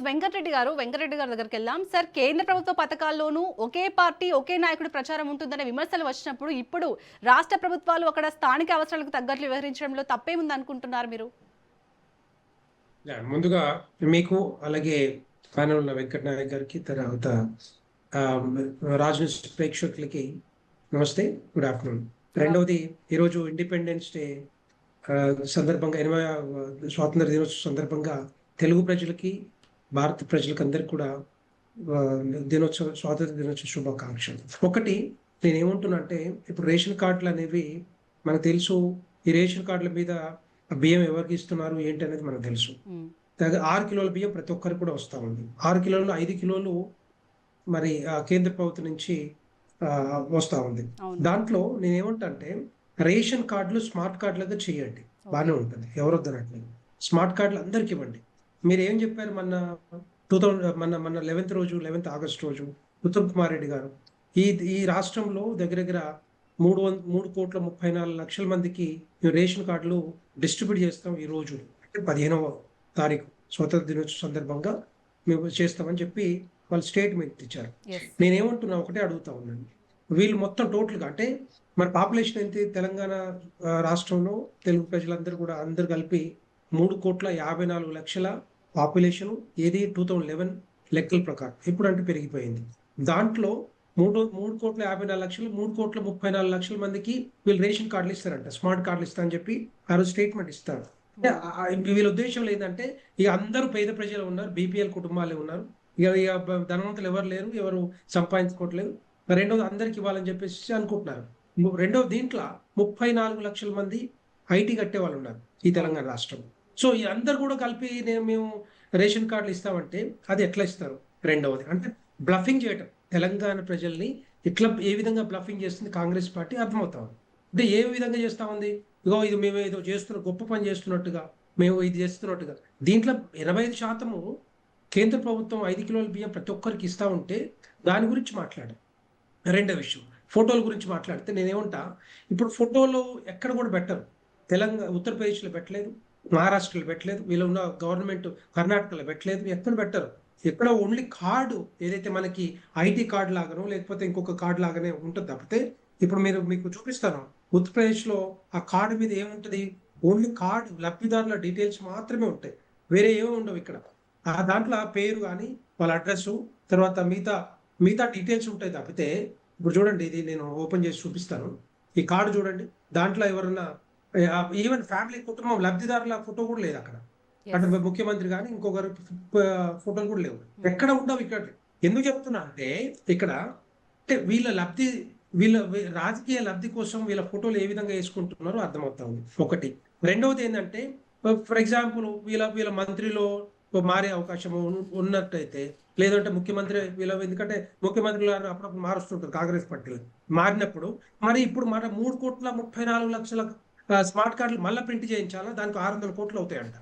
వెంకటరెడ్డి గారి దగ్గరికి వెళ్దాం. సార్, కేంద్ర ప్రభుత్వ పథకాల్లోనూ ఒకే పార్టీ ఒకే నాయకుడి ప్రచారం ఉంటుందనే విమర్శలు వచ్చినప్పుడు ఇప్పుడు రాష్ట్ర ప్రభుత్వాలు అక్కడ స్థానిక అవసరాలకు తగ్గట్లు వ్యవహరించడంలో తప్పేముంది అనుకుంటున్నారు మీరు? ముందుగా మీకు అలాగే ప్యానల్ ఉన్న వెంకట నాయక్ గారికి, తర్వాత రాజ్ న్యూస్ ప్రేక్షకులకి నమస్తే, గుడ్ ఆఫ్టర్నూన్. రెండవది, ఈరోజు ఇండిపెండెన్స్ డే సందర్భంగా 80వ స్వాతంత్ర దినోత్సవం సందర్భంగా తెలుగు ప్రజలకి, భారత ప్రజలకి అందరికి కూడా స్వాతంత్ర దినోత్సవ శుభాకాంక్షలు. ఒకటి, నేనేమంటున్నా అంటే, ఇప్పుడు రేషన్ కార్డులు అనేవి మనకు తెలుసు. ఈ రేషన్ కార్డుల మీద బియ్యం ఎవరికి ఇస్తున్నారు ఏంటి అనేది మనకు తెలుసు. 6 కిలోల బియ్యం ప్రతి ఒక్కరికి కూడా వస్తూ ఉంది. 6 కిలోలు 5 కిలోలు మరి కేంద్ర ప్రభుత్వం నుంచి వస్తూ ఉంది. దాంట్లో నేనేమంటా అంటే, రేషన్ కార్డులు స్మార్ట్ కార్డులుగా చేయండి, బాగానే ఉంటుంది, ఎవరొద్దనట్లేదు. స్మార్ట్ కార్డులు అందరికి ఇవ్వండి. మీరు ఏం చెప్పారు మన 11th ఆగస్టు రోజు ఉత్తమ్ కుమార్ రెడ్డి గారు ఈ రాష్ట్రంలో దగ్గర 3,34,00,000 మందికి రేషన్ కార్డులు డిస్ట్రిబ్యూట్ చేస్తాం ఈ రోజు, అంటే 15వ తారీఖు స్వతంత్ర దినోత్సవం సందర్భంగా మేము చేస్తామని చెప్పి వాళ్ళు స్టేట్మెంట్ ఇచ్చారు. నేనేమంటున్నా, ఒకటే అడుగుతా ఉన్నాను, వీళ్ళు మొత్తం టోటల్గా అంటే మన పాపులేషన్ ఎంత తెలంగాణ రాష్ట్రంలో తెలుగు ప్రజలందరూ కూడా అందరు కలిపి 3,54,00,000 పాపులేషన్. ఏది 2011 లెక్కల ప్రకారం ఇప్పుడు అంటే పెరిగిపోయింది. దాంట్లో 3,54,00,000 3,34,00,000 మందికి వీళ్ళు రేషన్ కార్డులు ఇస్తారంట, స్మార్ట్ కార్డులు ఇస్తారని చెప్పి ఆ రోజు స్టేట్మెంట్ ఇస్తారు. వీళ్ళ ఉద్దేశంలో ఏంటంటే, ఇక అందరూ పేద ప్రజలు ఉన్నారు, బీపీఎల్ కుటుంబాలే ఉన్నారు, ఇక ధనవంతులు ఎవరు లేరు, ఎవరు సంపాదించుకోవట్లేదు. రెండోది, అందరికి ఇవ్వాలని చెప్పేసి అనుకుంటున్నారు. రెండవ దీంట్లో 34 లక్షల మంది ఐటీ కట్టే వాళ్ళు ఉన్నారు ఈ తెలంగాణ రాష్ట్రం. సో ఈ అందరు కూడా కలిపి మేము రేషన్ కార్డులు ఇస్తామంటే అది ఎట్లా ఇస్తారు? రెండవది అంటే బ్లఫింగ్ చేయటం, తెలంగాణ ప్రజల్ని ఏ విధంగా బ్లఫింగ్ చేస్తుంది కాంగ్రెస్ పార్టీ అర్థమవుతా ఉంది. అంటే ఏ విధంగా చేస్తా ఉంది, ఇది మేము ఏదో గొప్ప పని చేస్తున్నట్టుగా, మేము ఇది చేస్తున్నట్టుగా. దీంట్లో 85% కేంద్ర ప్రభుత్వం 5 కిలోల బియ్యం ప్రతి ఒక్కరికి ఇస్తా ఉంటే దాని గురించి మాట్లాడారు. రెండో విషయం, ఫోటోల గురించి మాట్లాడితే నేనేమంటా, ఇప్పుడు ఫోటోలు ఎక్కడ కూడా పెట్టరు. ఉత్తరప్రదేశ్లో పెట్టలేదు, మహారాష్ట్రలో పెట్టలేదు, వీళ్ళు ఉన్న గవర్నమెంట్ కర్ణాటకలో పెట్టలేదు, ఎక్కడ పెట్టరు. ఎక్కడ ఓన్లీ కార్డు ఏదైతే మనకి ఐటీ కార్డు లాగానో లేకపోతే ఇంకొక కార్డు లాగానే ఉంటుంది తప్పితే, ఇప్పుడు మీకు చూపిస్తాను, ఉత్తరప్రదేశ్లో ఆ కార్డు మీద ఏముంటుంది, ఓన్లీ కార్డు లబ్ధిదారుల డీటెయిల్స్ మాత్రమే ఉంటాయి, వేరే ఏమీ ఉండవు. ఇక్కడ దాంట్లో పేరు కానీ వాళ్ళ అడ్రస్, తర్వాత మిగతా డీటెయిల్స్ ఉంటాయి తప్పితే. ఇప్పుడు చూడండి, ఇది నేను ఓపెన్ చేసి చూపిస్తాను. ఈ కార్డు చూడండి, దాంట్లో ఎవరన్నా ఈవెన్ ఫ్యామిలీ కుటుంబం లబ్ధిదారుల ఫోటో కూడా లేదు అక్కడ. అంటే ముఖ్యమంత్రి కానీ ఇంకొకరు ఫోటోలు కూడా లేవు, ఎక్కడ ఉండవు. ఇక్కడ ఎందుకు చెప్తున్నా అంటే, ఇక్కడ అంటే వీళ్ళ రాజకీయ లబ్ధి కోసం వీళ్ళ ఫోటోలు ఏ విధంగా వేసుకుంటున్నారో అర్థమవుతా ఉంది. ఒకటి. రెండవది ఏంటంటే, ఫర్ ఎగ్జాంపుల్ వీళ్ళ మంత్రిలో మారే అవకాశం ఉన్నట్టయితే, లేదంటే ముఖ్యమంత్రి ఎందుకంటే ముఖ్యమంత్రులు అప్పుడప్పుడు మారుస్తుంటారు కాంగ్రెస్ పార్టీలో, మారినప్పుడు మరి ఇప్పుడు 3,34,00,000 స్మార్ట్ కార్డులు మళ్ళీ ప్రింట్ చేయించాలా, దానికి 600 కోట్లు అవుతాయంట.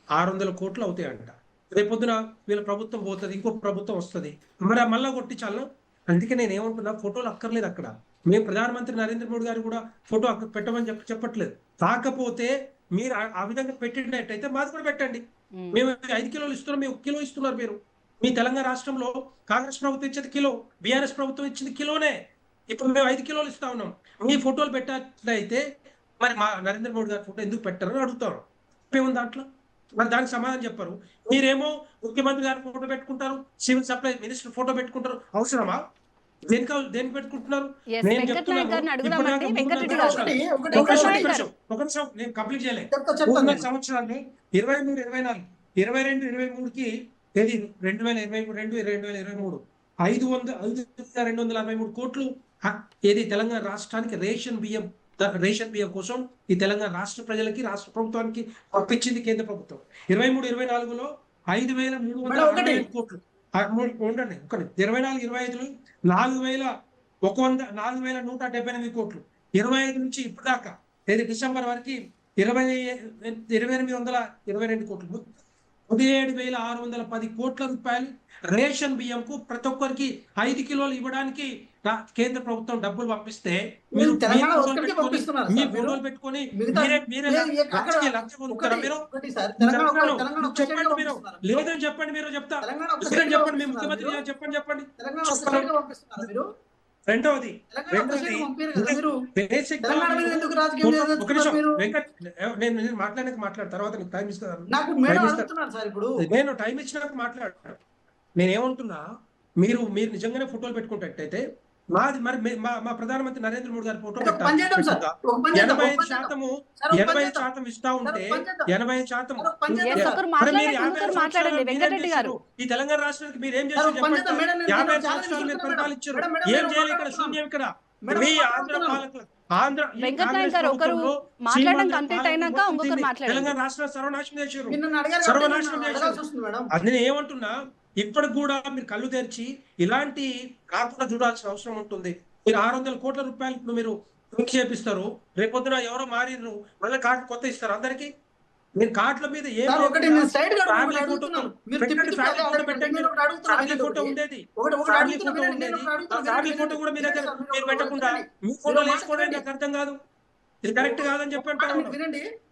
600 కోట్లు అవుతాయంట. రేపొద్దున వీళ్ళ ప్రభుత్వం పోతుంది, ఇంకో ప్రభుత్వం వస్తుంది, మరి మళ్ళా కొట్టించాలా. అందుకే నేను ఏమంటున్నా, ఫోటోలు అక్కర్లేదు అక్కడ. మేము ప్రధానమంత్రి నరేంద్ర మోడీ గారు కూడా ఫోటో అక్కడ పెట్టమని చెప్పట్లేదు. కాకపోతే మీరు ఆ విధంగా పెట్టినట్టయితే మాది కూడా పెట్టండి. మేము 5 కిలోలు ఇస్తున్నాం, మేము 1 కిలో ఇస్తున్నారు మీరు. మీ తెలంగాణ రాష్ట్రంలో కాంగ్రెస్ ప్రభుత్వం ఇచ్చేది కిలో, బీఆర్ఎస్ ప్రభుత్వం ఇచ్చింది కిలోనే. ఇప్పుడు మేము 5 కిలోలు ఇస్తా ఉన్నాం. మీ ఫోటోలు పెట్టయితే మరి మా నరేంద్ర మోడీ గారి ఫోటో ఎందుకు పెట్టారని అడుగుతారు. ఏముంది దాంట్లో? మరి దానికి సమాధానం చెప్పారు. మీరేమో ముఖ్యమంత్రి గారి ఫోటో పెట్టుకుంటారు, సివిల్ సప్లై మినిస్టర్ ఫోటో పెట్టుకుంటారు. అవసరమా? దేనికి పెట్టుకుంటున్నారు? నేను చెప్తున్నాను, నేను కంప్లీట్ చేయలేదు. 3 సంవత్సరాలు 23, 24, 22, 23కి ఏది 2022, 5,243 కోట్లు ఏది తెలంగాణ రాష్ట్రానికి రేషన్ బియ్యం కోసం ఈ తెలంగాణ రాష్ట్ర ప్రజలకి, రాష్ట్ర ప్రభుత్వానికి పంపించింది కేంద్ర ప్రభుత్వం. 23, 24లో 5,365 కోట్లు ఉండండి. 24, 25లో 4,178 కోట్లు. 25 నుంచి ఇప్పుడు దాకా ఏది డిసెంబర్ వరకు 2,822 కోట్లు. 17,610 కోట్ల రూపాయలు రేషన్ బియ్యంకు ప్రతి ఒక్కరికి 5 కిలోలు ఇవ్వడానికి కేంద్ర ప్రభుత్వం డబ్బులు పంపిస్తే మీరు మీరు తెలంగాణ ఒక్కరికే పంపిస్తున్నారు మీ సార్ మీరు. ఫోటోలు పెట్టుకొని మిగతా మీరే అక్కడ రాజకీయ లబ్ధి పొందుతారా మీరు? ఒకటి సార్ తెలంగాణ తెలంగాణ ఒక్క స్టేట్ చెప్పండి మీరు, పంపిస్తున్నారు. లేదని చెప్పండి మీరు చెప్తా. తెలంగాణ ఒక్క లేదని స్టేట్ చెప్పండి, మీ పంపిస్తున్నారు ముఖ్యమంత్రి మీరు. చెప్పండి. తెలంగాణ ఒక్క స్టేట్ పంపిస్తున్నారు మీరు. రెండవది తెలంగాణ ఒక్క స్టేట్ పంపారు కదా మీరు. బేసిక్ తెలంగాణ మీద ఎందుకు రాజకీయం ఒక చేస్తున్నారు నిమిషం మీరు? వెంకట్, నేను మాట్లాడు తర్వాత నీకు టైం ఇస్తాను. నాకు మేడం టైం ఇస్తా. అడుగుతున్నారు సార్ ఇప్పుడు. నేను టైం ఇచ్చినాక మాట్లాడు. నేనేమంటున్నా, మీరు నిజంగానే ఫోటోలు పెట్టుకుంటట్టయితే మాది మరి మా ప్రధానమంత్రి నరేంద్ర మోడీ గారి ఫోటో ఒక పని చేద్దాం సార్. ఒక పని చేద్దాం. 85% ఇస్తా ఉంటే 85% Yes, ఒకరు మాట్లాడండి, ఇంకొకరు మాట్లాడండి. వెంకటరెడ్డి గారు, ఈ తెలంగాణ రాష్ట్రానికి మీరు ఏం సార్, చేశారు ఒక పని చెప్పండి. చేద్దాం. మేడం, నేను 50 చాలా సంవత్సరాలు మీరు నిమిషాలు పరిపాలించారు. మేడం, మేడం, ఏం మేడం, చేయాలి ఇక్కడ? మాట్లాడుతున్నాను. శూన్యం ఇక్కడ. మేడం, మీ ఆంధ్ర మాట్లాడుతున్నాను. పాలకులు ఈ వెంకట్ నాయక్ కాంగ్రెస్ గారు ఒకరు ప్రభుత్వంలో మాట్లాడడం శ్రీమంతుల కంప్లీట్ పాలన అయినాక మొత్తం ఇంకొకరు దీన్ని మాట్లాడండి. తెలంగాణ రాష్ట్ర సర్వనాశనం చేశారు. మీరు నన్ను అడిగారు సర్వనాశనం కాబట్టి నేను చేశారు. అడగాల్సి వస్తుంది మేడం. అది నేను ఏమంటున్నా, ఇప్పటికి కూడా మీరు కళ్ళు తెరిచి ఇలాంటి కాకుండా చూడాల్సిన అవసరం ఉంటుంది. మీరు 600 కోట్ల రూపాయలు ఇప్పుడు మీరు చేపిస్తారు, రేపొద్దున ఎవరో మారిను మళ్ళీ కార్డు కొత్త ఇస్తారు అందరికి. మీరు కార్డుల మీద ఏం సార్, ఒకటి లేకుండా నేను స్ట్రైట్ గా ఫ్యామిలీ ఫోటో అడుగుతున్నాను. మీరు పెట్టండి, తిప్పి ఫ్యామిలీ ఫోటో అడగండి. పెట్టండి. నేను ఒకటి అడుగుతున్నాను. ఫ్యామిలీ వినండి ఫోటో ఒకటి. ఉండేది, ఒకటి ఫ్యామిలీ అడుగుతున్నా. ఫోటో వినండి, ఉండేది. నేను ఒకటి అడుగుతున్నా. ఫ్యామిలీ వినండి, ఫోటో కూడా మీ దగ్గర వినండి, మీరు వినండి, పెట్టకుండా వినండి. మీ మీరు ఫోటోలు మాట వేసుకోవడం వినండి. నాకు అర్థం కాదు. ఇది కరెక్ట్ కాదని చెప్పండి. వినండి